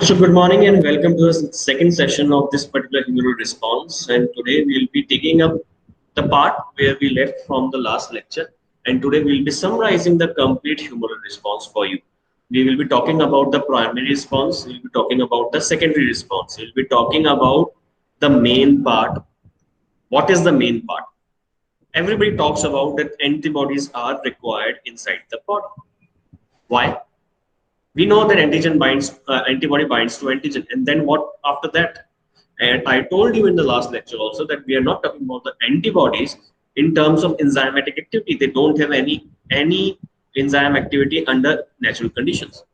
So good morning and welcome to the second session of this particular humoral response. And today we'll be taking up the part where we left from the last lecture. And today we'll be summarizing the complete humoral response for you. We will be talking about the primary response. We'll be talking about the secondary response. We'll be talking about the main part. What is the main part? Everybody talks about that antibodies are required inside the body. Why? We know that antibody binds to antigen, and then what after that? And I told you in the last lecture also that we are not talking about the antibodies in terms of enzymatic activity. They don't have any enzyme activity under natural conditions.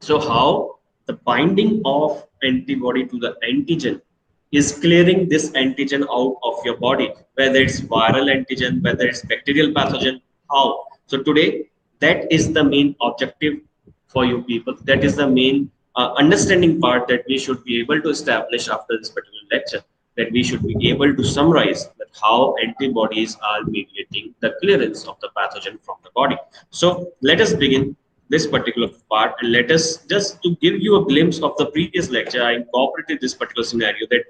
So how the binding of antibody to the antigen is clearing this antigen out of your body, whether it's viral antigen, whether it's bacterial pathogen, how? So today, that is the main objective for you people. That is the main understanding part that we should be able to establish after this particular lecture. That we should be able to summarize that how antibodies are mediating the clearance of the pathogen from the body. So let us begin this particular part, and let us just to give you a glimpse of the previous lecture. I incorporated this particular scenario that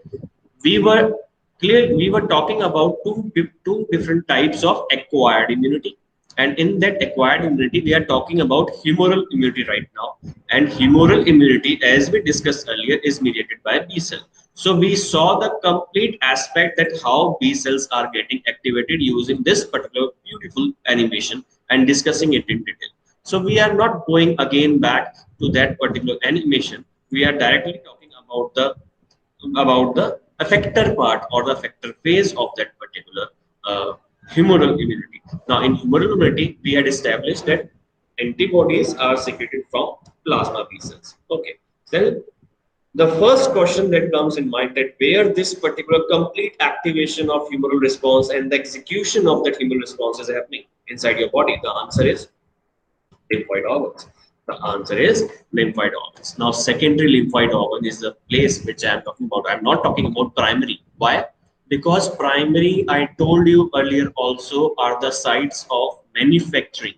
we were we were talking about two different types of acquired immunity, and in that acquired immunity we are talking about humoral immunity right now. And humoral immunity, as we discussed earlier, is mediated by B cell. So we saw the complete aspect that how B cells are getting activated using this particular beautiful animation and discussing it in detail. So we are not going again back to that particular animation. We are directly talking about the effector part or the effector phase of that particular humoral immunity. Now, in humoral immunity, we had established that antibodies are secreted from plasma B cells. Okay, then the first question that comes in mind, that where this particular complete activation of humoral response and the execution of that humoral response is happening inside your body, the answer is lymphoid organs. The answer is lymphoid organs. Now, secondary lymphoid organ is the place which I am talking about. I am not talking about primary. Why? Because primary, I told you earlier also, are the sites of manufacturing.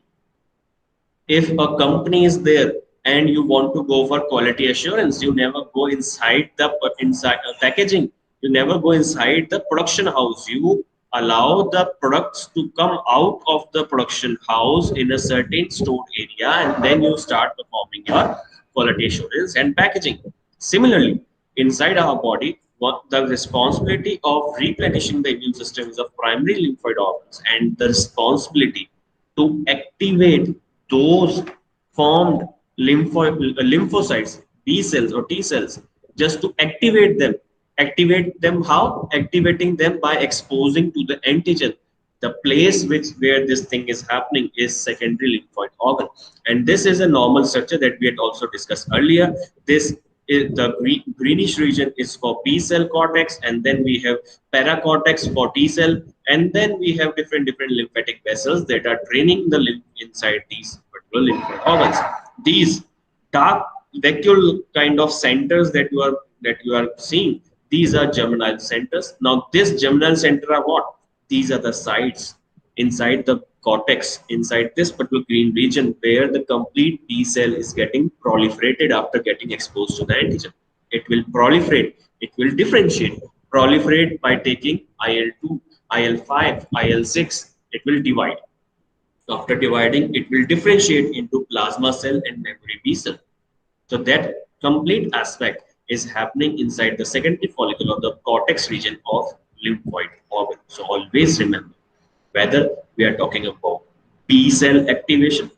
If a company is there and you want to go for quality assurance, you never go inside the packaging. You never go inside the production house. You allow the products to come out of the production house in a certain stored area, and then you start performing your quality assurance and packaging. Similarly, inside our body, what the responsibility of replenishing the immune system is of primary lymphoid organs, and the responsibility to activate those formed lymphocytes, B cells or T cells, just to activate them. Activate them how? Activating them by exposing to the antigen. The place where this thing is happening is secondary lymphoid organ, and this is a normal structure that we had also discussed earlier. This is the greenish region is for B cell cortex, and then we have paracortex for T cell, and then we have different lymphatic vessels that are draining the lymph inside these particular lymphoid organs. These dark vacuole kind of centers that you are seeing, these are germinal centers. Now, this germinal center are what? These are the sites inside the cortex, inside this particular green region, where the complete B cell is getting proliferated after getting exposed to the antigen. It will proliferate, it will differentiate, proliferate by taking IL-2, IL-5, IL-6, it will divide. After dividing, it will differentiate into plasma cell and memory B cell. So that complete aspect is happening inside the secondary follicle of the cortex region of lymphoid organ. So always remember, whether we are talking about B cell activation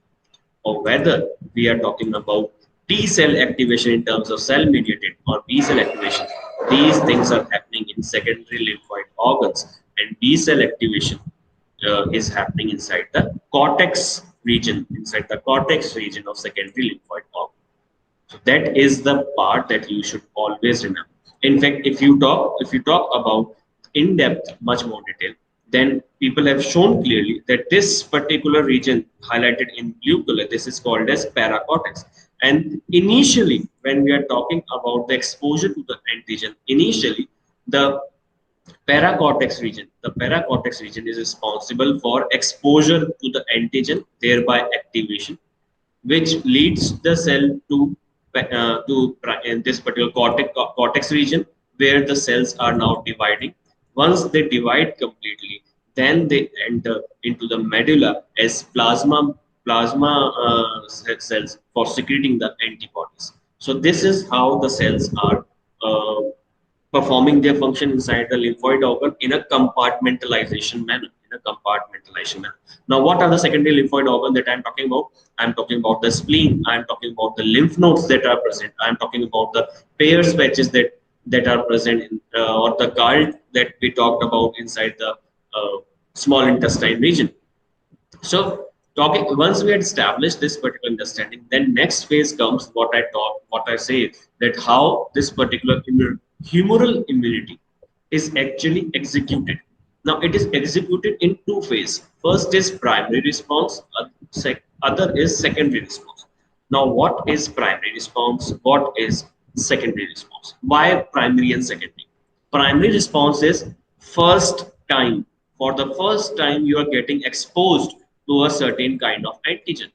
or whether we are talking about T cell activation in terms of cell mediated or B cell activation, these things are happening in secondary lymphoid organs, and B cell activation is happening inside the cortex region of secondary lymphoid organ. So that is the part that you should always remember. In fact, if you talk about in depth, much more detail, then people have shown clearly that this particular region highlighted in blue color, this is called as paracortex. And initially, when we are talking about the exposure to the antigen, initially the paracortex region is responsible for exposure to the antigen, thereby activation, which leads the cell to in this particular cortex region where the cells are now dividing. Once they divide completely, then they enter into the medulla as plasma cells for secreting the antibodies. So this is how the cells are uh, performing their function inside the lymphoid organ in a compartmentalization manner. Now, what are the secondary lymphoid organ that I'm talking about? I'm talking about the spleen. I'm talking about the lymph nodes that are present. I'm talking about the Peyer's patches that are present in, or the gall that we talked about inside the small intestine region. So, talking once we had established this particular understanding, then next phase comes what I say that how this particular humoral immunity is actually executed. Now, it is executed in two phases. First is primary response, other is secondary response. Now, what is primary response? What is secondary response? Why primary and secondary? Primary response is first time. For the first time, you are getting exposed to a certain kind of antigen.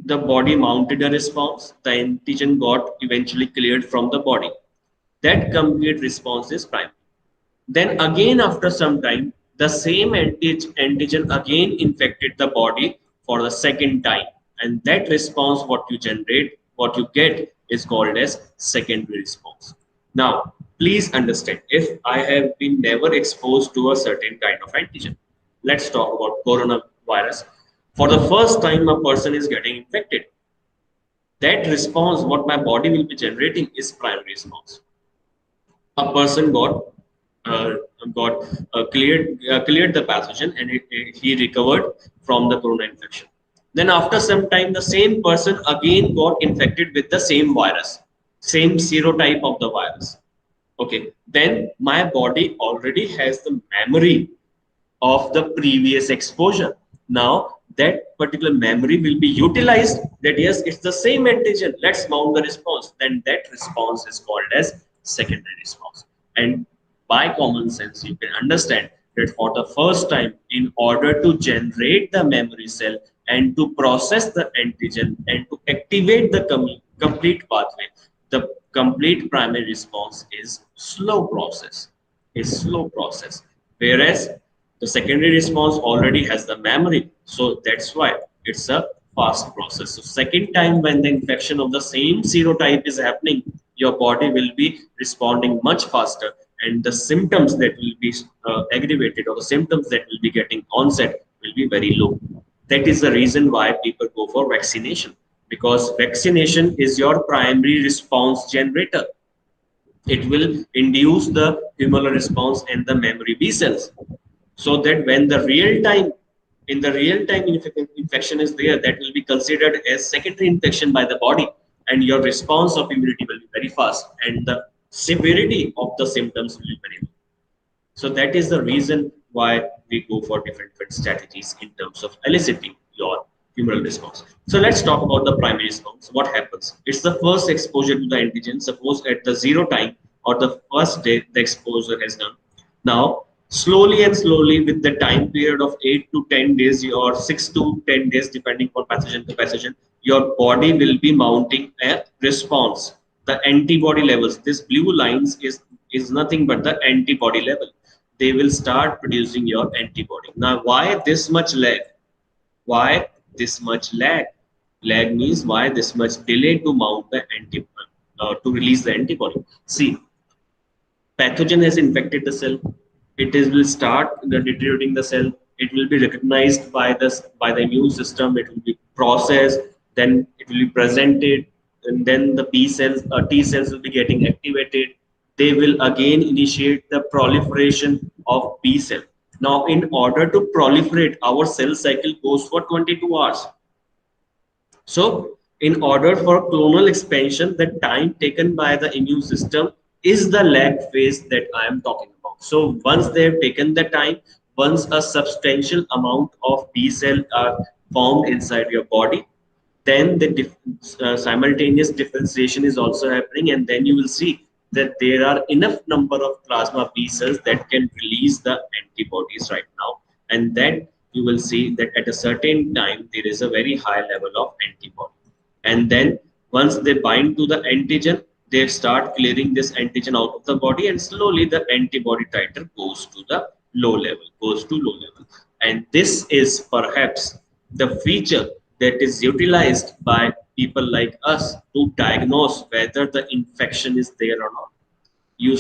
The body mounted a response. The antigen got eventually cleared from the body. That complete response is primary. Then again, after some time, the same antigen again infected the body for the second time. And that response, what you generate, what you get is called as secondary response. Now, please understand, if I have been never exposed to a certain kind of antigen, let's talk about coronavirus. For the first time, a person is getting infected. That response, what my body will be generating, is primary response. A person uh, cleared the pathogen and he recovered from the corona infection. Then after some time, the same person again got infected with the same virus, same serotype of the virus. Okay, then my body already has the memory of the previous exposure. Now that particular memory will be utilized that yes, it's the same antigen. Let's mount the response. Then that response is called as secondary response. And by common sense, you can understand that for the first time, in order to generate the memory cell and to process the antigen and to activate the complete pathway, the complete primary response is slow process. Whereas the secondary response already has the memory, so that's why it's a fast process. So second time when the infection of the same serotype is happening, your body will be responding much faster, and the symptoms that will be aggravated or the symptoms that will be getting onset will be very low. That is the reason why people go for vaccination, because vaccination is your primary response generator. It will induce the humoral response and the memory B cells, so that when the real time in the real time infection is there, that will be considered as secondary infection by the body, and your response of immunity will be very fast and the severity of the symptoms will be very low. So that is the reason why we go for different strategies in terms of eliciting your humoral response. So let's talk about the primary response. What happens? It's the first exposure to the antigen. Suppose at the zero time or the first day the exposure has done. Now, slowly and slowly, with the time period of 8 to 10 days or 6 to 10 days, depending on pathogen to pathogen, your body will be mounting a response. The antibody levels, this blue lines is nothing but the antibody level. They will start producing your antibody. Now, why this much lag? Why this much lag? Lag means why this much delay to mount the antibody, to release the antibody. See, pathogen has infected the cell. Will start deteriorating the cell. It will be recognized by the immune system. It will be processed. Then it will be presented, and then the B cells, T cells will be getting activated. They will again initiate the proliferation of B cell. Now, in order to proliferate, our cell cycle goes for 22 hours. So, in order for clonal expansion, the time taken by the immune system is the lag phase that I am talking about. So, once they have taken the time, once a substantial amount of B cell are formed inside your body, then the simultaneous differentiation is also happening, and then you will see that there are enough number of plasma B cells that can release the antibodies right now, and then you will see that at a certain time there is a very high level of antibody. And then once they bind to the antigen, they start clearing this antigen out of the body, and slowly the antibody titer goes to the low level. And this is perhaps the feature that is utilized by people like us to diagnose whether the infection is there or not. you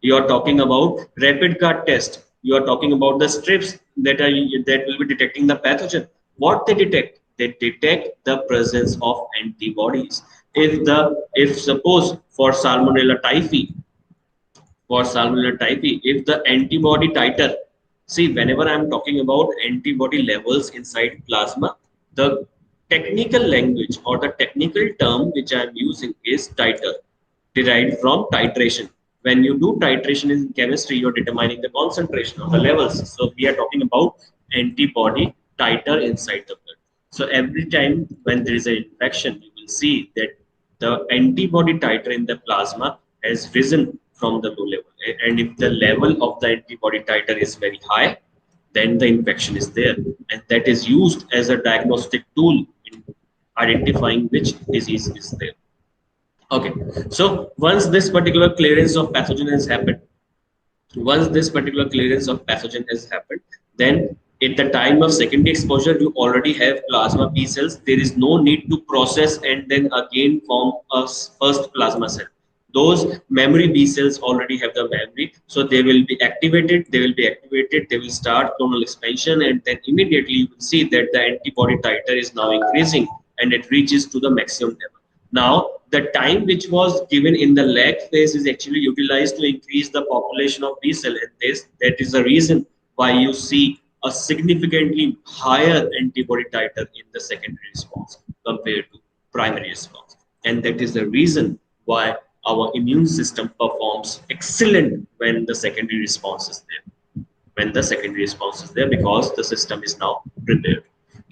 you are talking about rapid card test, you are talking about the strips that will be detecting the pathogen. What they detect? They detect the presence of antibodies. If suppose for salmonella typhi, if the antibody titer, see, whenever I'm talking about antibody levels inside plasma, the technical language or the technical term which I'm using is titer, derived from titration. When you do titration in chemistry, you're determining the concentration of the levels. So we are talking about antibody titer inside the blood. So every time when there is an infection, you will see that the antibody titer in the plasma has risen from the low level. And if the level of the antibody titer is very high, then the infection is there. And that is used as a diagnostic tool in identifying which disease is there. Okay, so once this particular clearance of pathogen has happened, then at the time of secondary exposure, you already have plasma B cells. There is no need to process and then again form a first plasma cell. Those memory B cells already have the memory, so they will be activated. They will start clonal expansion, and then immediately you will see that the antibody titer is now increasing and it reaches to the maximum level. Now, the time which was given in the lag phase is actually utilized to increase the population of B cell, and that is the reason why you see a significantly higher antibody titer in the secondary response compared to primary response. And that is the reason why our immune system performs excellent when the secondary response is there. Because the system is now prepared.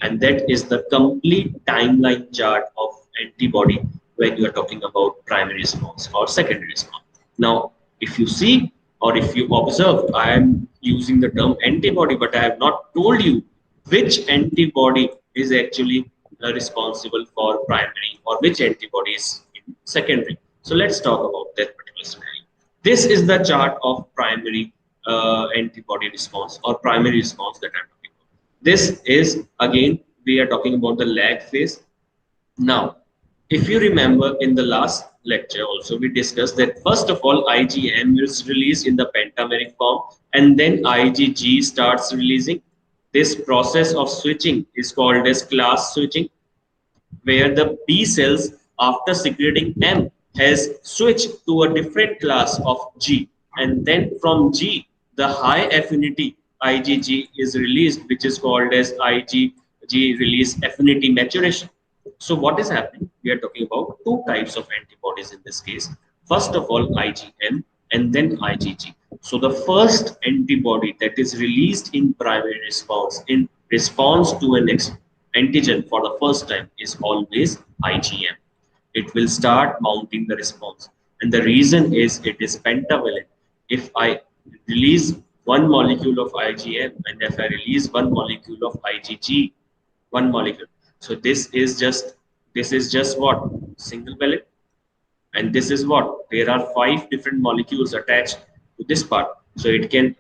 And that is the complete timeline chart of antibody when you are talking about primary response or secondary response. Now, if you see or if you observe, I am using the term antibody, but I have not told you which antibody is actually responsible for primary or which antibody is in secondary. So let's talk about that particular scenario. This is the chart of primary antibody response or primary response that I'm talking about. This is, again, we are talking about the lag phase. Now, if you remember in the last lecture also, we discussed that first of all, IgM is released in the pentameric form, and then IgG starts releasing. This process of switching is called as class switching, where the B cells, after secreting M, has switched to a different class of G. And then from G, the high affinity IgG is released, which is called as IgG release affinity maturation. So what is happening? We are talking about two types of antibodies in this case. First of all, IgM and then IgG. So the first antibody that is released in primary response in response to an antigen for the first time is always IgM. It will start mounting the response. And the reason is it is pentavalent. If I release one molecule of IgM and if I release one molecule of IgG, one molecule. So this is just what? Single valent. And this is what? There are 5 different molecules attached to this part. So it can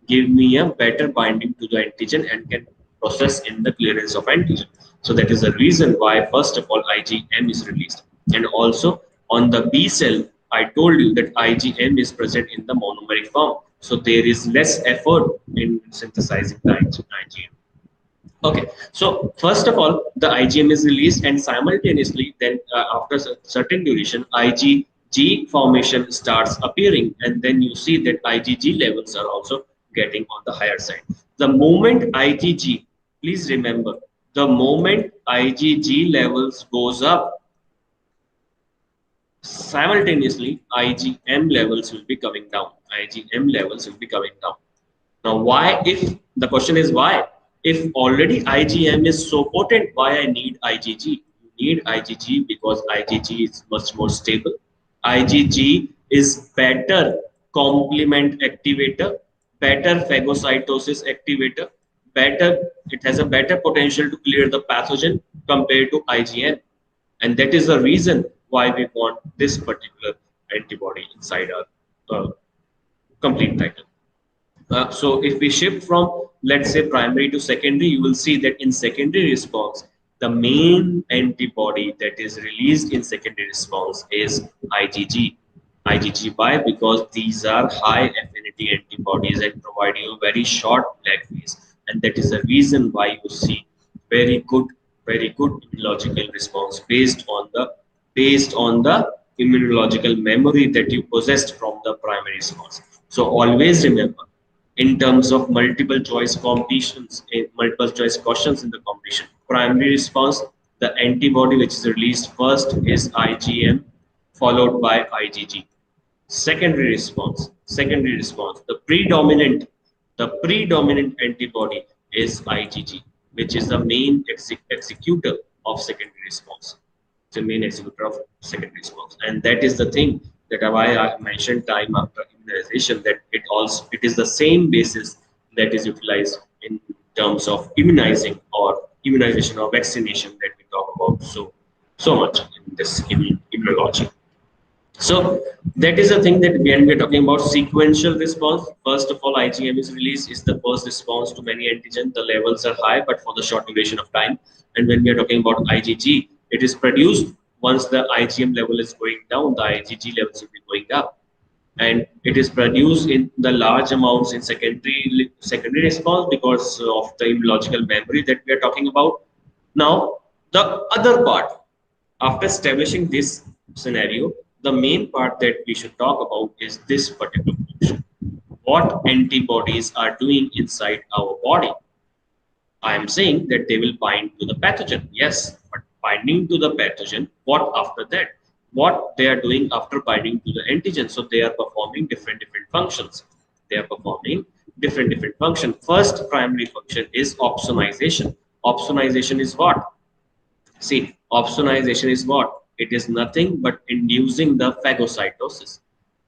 give me a better binding to the antigen and can process in the clearance of antigen. So that is the reason why first of all IgM is released. And also on the B cell, I told you that IgM is present in the monomeric form. So there is less effort in synthesizing the IgM. Okay, so first of all, the IgM is released, and simultaneously, then after a certain duration, IgG formation starts appearing, and then you see that IgG levels are also getting on the higher side. The moment IgG, please remember, the moment IgG levels goes up, simultaneously IgM levels will be coming down. Now, why? If the question is why? If already IgM is so potent, why I need IgG? You need IgG because IgG is much more stable. IgG is better complement activator, better phagocytosis activator, it has a better potential to clear the pathogen, compared to IgM. And that is the reason why we want this particular antibody inside our complete title. So if we shift from, let's say, primary to secondary, you will see that in secondary response, the main antibody that is released in secondary response is IgG. IgG, why? Because these are high affinity antibodies and provide you a very short lag phase. And that is the reason why you see very good, very good immunological response based on the immunological memory that you possessed from the primary response. So always remember, in terms of multiple choice competitions, multiple choice questions in the competition. Primary response, the antibody which is released first is IgM, followed by IgG. Secondary response, the predominant antibody is IgG, which is the main executor of secondary response. The main executor of secondary response, and that is the thing that why I mentioned time after immunization, that it is the same basis that is utilized in terms of immunizing or immunization or vaccination that we talk about so much in this immunology. So that is the thing that when we are talking about sequential response, first of all, IgM is released, is the first response to many antigen. The levels are high, but for the short duration of time. And when we are talking about IgG, it is produced once the IgM level is going down, the IgG levels will be going up. And it is produced in the large amounts in secondary response because of the immunological memory that we are talking about. Now, the other part, after establishing this scenario, the main part that we should talk about is this particular portion. What antibodies are doing inside our body? I am saying that they will bind to the pathogen. Yes, but binding to the pathogen, what after that? What they are doing after binding to the antigen? So they are performing different functions. They are performing different functions. First primary function is opsonization. Opsonization is what? See, opsonization is what? It is nothing but inducing the phagocytosis.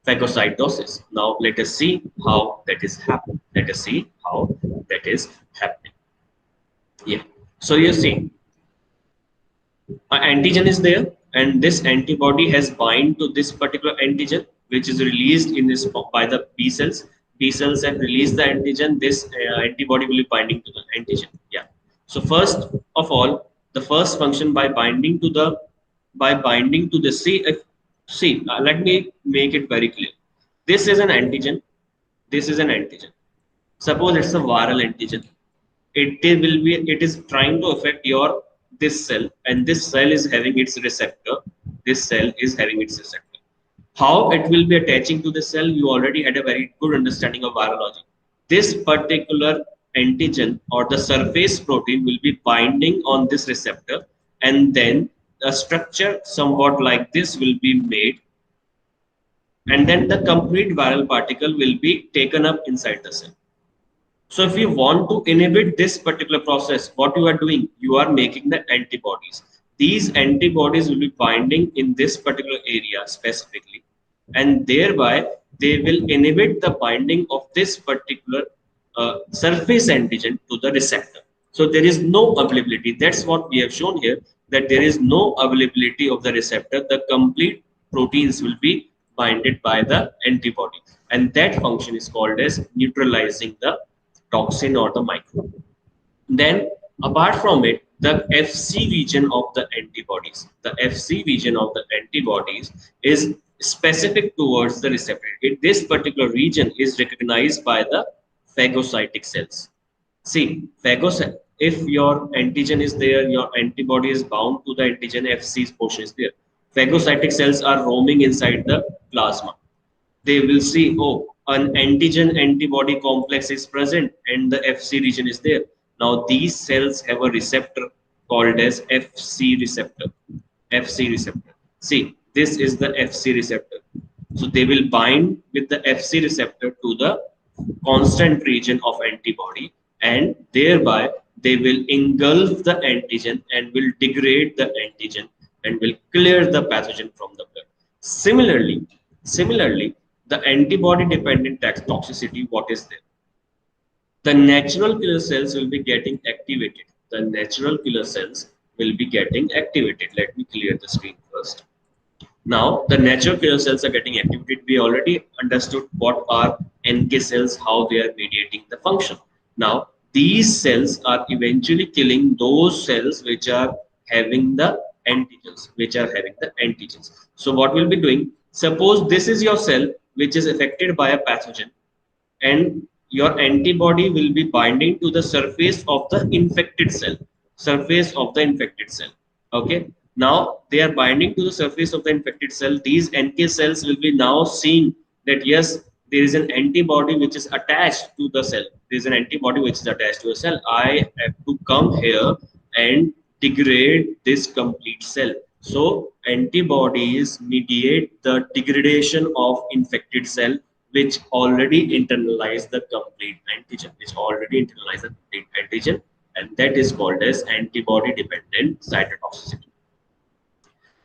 Phagocytosis. Now let us see how that is happening. Let us see how that is happening. Yeah. So you see, an antigen is there, and this antibody has bind to this particular antigen, which is released in this by the B cells. B cells have released the antigen. This antibody will be binding to the antigen. Yeah. So first of all, the first function by binding to the let me make it very clear. This is an antigen. This is an antigen. Suppose it's a viral antigen. It is trying to affect your this cell, and this cell is having its receptor. This cell is having its receptor. How it will be attaching to the cell, you already had a very good understanding of virology. This particular antigen or the surface protein will be binding on this receptor, and then a structure somewhat like this will be made, and then the complete viral particle will be taken up inside the cell. So if you want to inhibit this particular process, what you are doing, you are making the antibodies. These antibodies will be binding in this particular area specifically, and thereby they will inhibit the binding of this particular surface antigen to the receptor. So there is no availability. That's what we have shown here, that there is no availability of the receptor. The complete proteins will be binded by the antibody, and that function is called as neutralizing the toxin or the microbe. Then, apart from it, the FC region of the antibodies is specific towards the receptor. This particular region is recognized by the phagocytic cells. See, phagocyte. If your antigen is there, your antibody is bound to the antigen. FC's portion is there. Phagocytic cells are roaming inside the plasma. They will see, oh, an antigen antibody complex is present and the FC region is there. Now these cells have a receptor called as FC receptor. FC receptor. See, this is the FC receptor. So they will bind with the FC receptor to the constant region of antibody, and thereby they will engulf the antigen and will degrade the antigen and will clear the pathogen from the blood. Similarly, the antibody dependent toxicity, what is there? The natural killer cells will be getting activated. The natural killer cells will be getting activated. Let me clear the screen first. Now, the natural killer cells are getting activated. We already understood what are NK cells, how they are mediating the function. Now, these cells are eventually killing those cells which are having the antigens. So, what we'll be doing, suppose this is your cell which is affected by a pathogen, and your antibody will be binding to the surface of the infected cell. Okay, now they are binding to the surface of the infected cell. These NK cells will be now seeing that yes, there is an antibody which is attached to the cell. There is an antibody which is attached to a cell. I have to come here and degrade this complete cell. So antibodies mediate the degradation of infected cell, which already internalize the complete antigen, and that is called as antibody dependent cytotoxicity.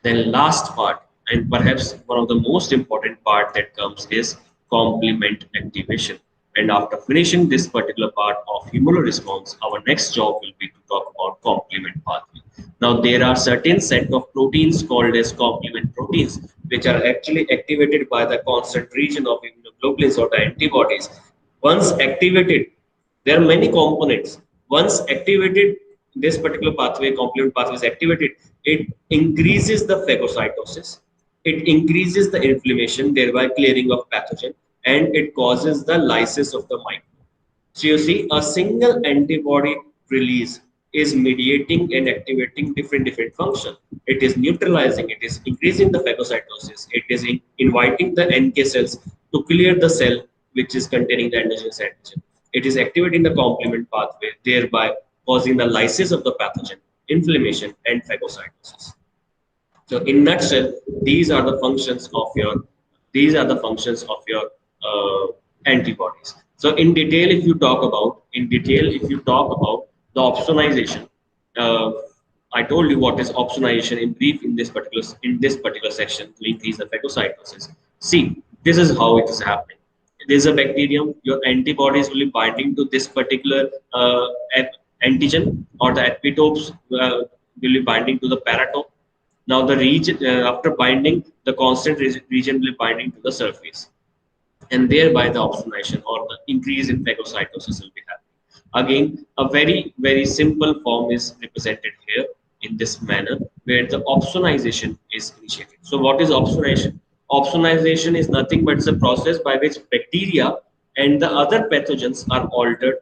Then last part, and perhaps one of the most important part that comes, is complement activation. And after finishing this particular part of humoral response, our next job will be to talk about complement pathway. Now there are certain set of proteins called as complement proteins, which are actually activated by the constant region of immunoglobulins or the antibodies. Once activated, there are many components. Once activated, this particular pathway, complement pathway is activated, it increases the phagocytosis, it increases the inflammation, thereby clearing of pathogen, and it causes the lysis of the microbe. So you see, a single antibody release is mediating and activating different function. It is neutralizing, it is increasing the phagocytosis, it is inviting the NK cells to clear the cell which is containing the endogenous antigen. It is activating the complement pathway, thereby causing the lysis of the pathogen, inflammation, and phagocytosis. So in nutshell, these are the functions of your antibodies. So in detail, if you talk about the opsonization, uh, I told you what is opsonization in brief in this particular section to increase the phagocytosis. See, this is how it is happening. There's a bacterium. Your antibodies will be binding to this particular antigen, or the epitopes will be binding to the paratope. Now the region after binding, the constant region will be binding to the surface, and thereby the opsonization or the increase in phagocytosis will be happening. Again, a very simple form is represented here in this manner, where the opsonization is initiated. So what is opsonization? Opsonization is nothing but the process by which bacteria and the other pathogens are altered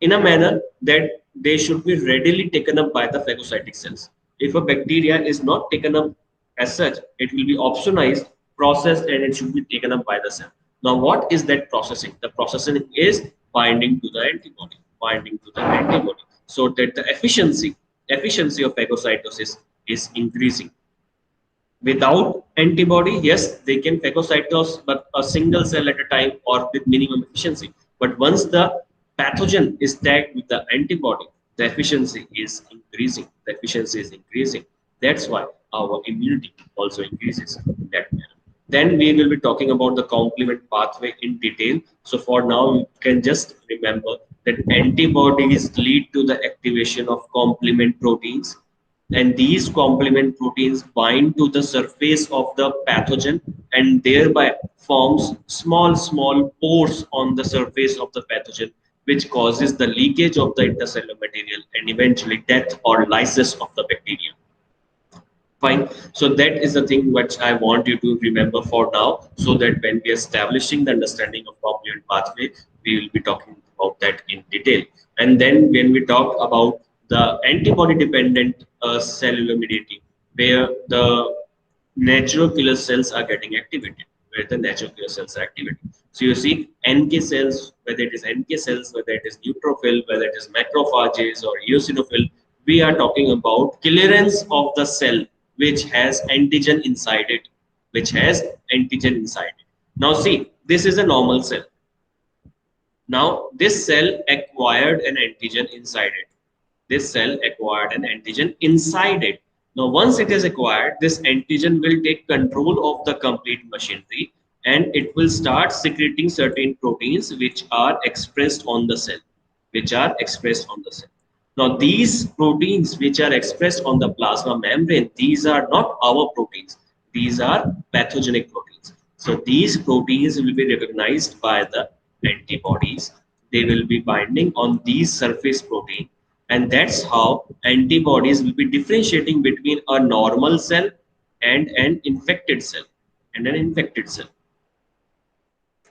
in a manner that they should be readily taken up by the phagocytic cells. If a bacteria is not taken up as such, it will be opsonized, processed, and it should be taken up by the cell. Now, what is that processing? The processing is binding to the antibody, so that the efficiency of phagocytosis is increasing. Without antibody, yes, they can phagocytose, but a single cell at a time or with minimum efficiency. But once the pathogen is tagged with the antibody, the efficiency is increasing. That's why our immunity also increases in that manner. Then we will be talking about the complement pathway in detail. So for now, you can just remember that antibodies lead to the activation of complement proteins, and these complement proteins bind to the surface of the pathogen and thereby forms small pores on the surface of the pathogen, which causes the leakage of the intercellular material and eventually death or lysis of the bacteria. Fine. So that is the thing which I want you to remember for now, so that when we are establishing the understanding of complement pathway, we will be talking about that in detail. And then when we talk about the antibody dependent cellular mediating, where the natural killer cells are getting activated, So you see NK cells, whether it is NK cells, whether it is neutrophil, whether it is macrophages or eosinophil, we are talking about clearance of the cell which has antigen inside it, Now see, this is a normal cell. Now this cell acquired an antigen inside it. Now once it is acquired, this antigen will take control of the complete machinery, and it will start secreting certain proteins which are expressed on the cell. Now, these proteins which are expressed on the plasma membrane, these are not our proteins. These are pathogenic proteins. So these proteins will be recognized by the antibodies. They will be binding on these surface protein, and that's how antibodies will be differentiating between a normal cell and an infected cell and an infected cell.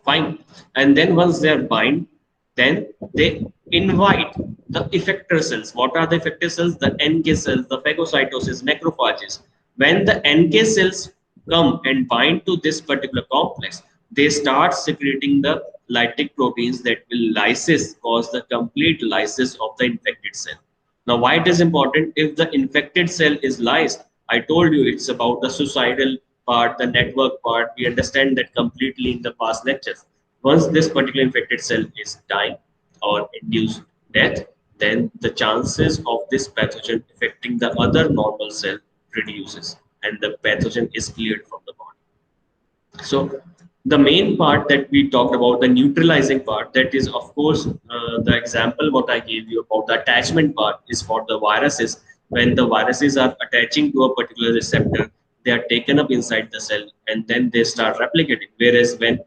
Fine. And then once they are bind, then they invite the effector cells. What are the effector cells? The NK cells, the phagocytosis, macrophages. When the NK cells come and bind to this particular complex, they start secreting the lytic proteins that will lysis, cause the complete lysis of the infected cell. Now, why it is important? If the infected cell is lysed, I told you it's about the suicidal part, the network part. We understand that completely in the past lectures. Once this particular infected cell is dying or induced death, then the chances of this pathogen affecting the other normal cell reduces and the pathogen is cleared from the body. So the main part that we talked about, the neutralizing part, that is of course the example what I gave you about the attachment part is for the viruses. When the viruses are attaching to a particular receptor, they are taken up inside the cell and then they start replicating. Whereas when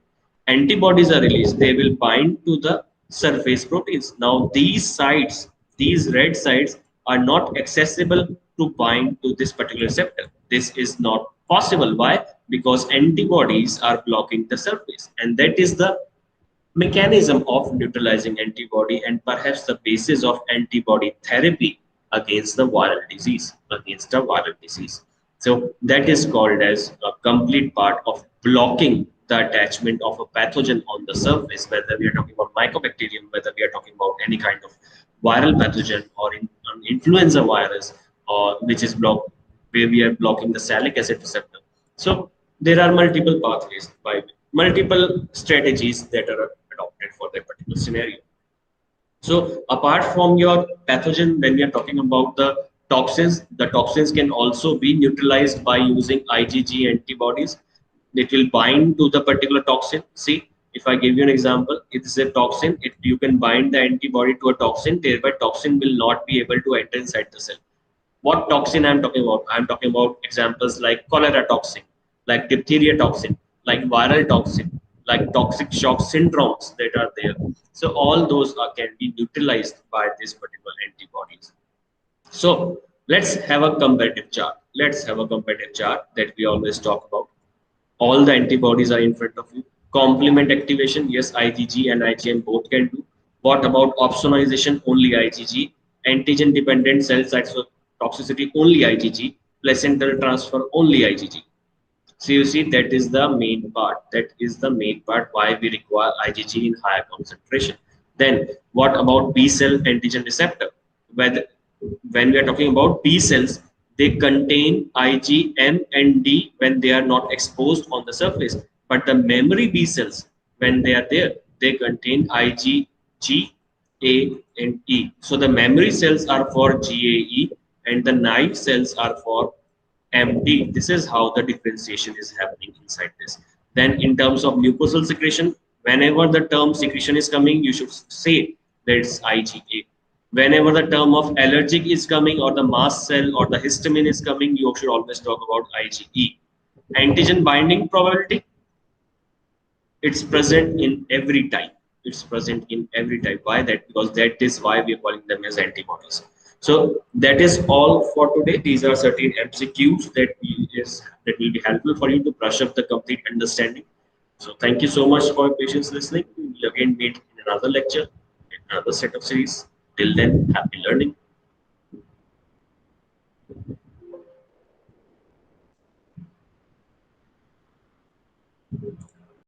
antibodies are released, they will bind to the surface proteins. Now these sites, these red sites are not accessible to bind to this particular receptor. This is not possible. Why? Because antibodies are blocking the surface, and that is the mechanism of neutralizing antibody and perhaps the basis of antibody therapy against the viral disease, So that is called as a complete part of blocking the attachment of a pathogen on the surface, whether we are talking about mycobacterium, whether we are talking about any kind of viral pathogen or an influenza virus, or which is blocked where we are blocking the salic acid receptor. So there are multiple pathways by multiple strategies that are adopted for that particular scenario. So apart from your pathogen, when we are talking about the toxins can also be neutralized by using IgG antibodies. It will bind to the particular toxin. See, if I give you an example, it is a toxin. If you can bind the antibody to a toxin, thereby toxin will not be able to enter inside the cell. What toxin I'm talking about? I'm talking about examples like cholera toxin, like diphtheria toxin, like viral toxin, like toxic shock syndromes that are there. So all those can be neutralized by this particular antibodies. So let's have a comparative chart. Let's have a comparative chart that we always talk about. All the antibodies are in front of you. Complement activation, yes, IgG and IgM both can do. What about opsonization? Only IgG. Antigen dependent cell cytotoxicity, only IgG. Placental transfer, only IgG. So you see, that is the main part. That is the main part why we require IgG in higher concentration. Then what about B cell antigen receptor? Whether when we are talking about B cells, they contain Ig, M, and D when they are not exposed on the surface. But the memory B cells, when they are there, they contain Ig, G, A, and E. So the memory cells are for GAE, and the naive cells are for MD. This is how the differentiation is happening inside this. Then in terms of mucosal secretion, whenever the term secretion is coming, you should say that it's IgA. Whenever the term of allergic is coming or the mast cell or the histamine is coming, you should always talk about IgE. Antigen binding probability, it's present in every type. It's present in every type. Why that? Because that is why we are calling them as antibodies. So that is all for today. These are certain MCQs that will be helpful for you to brush up the complete understanding. So thank you so much for your patience listening. We will again meet in another lecture, in another set of series. Till then, happy learning.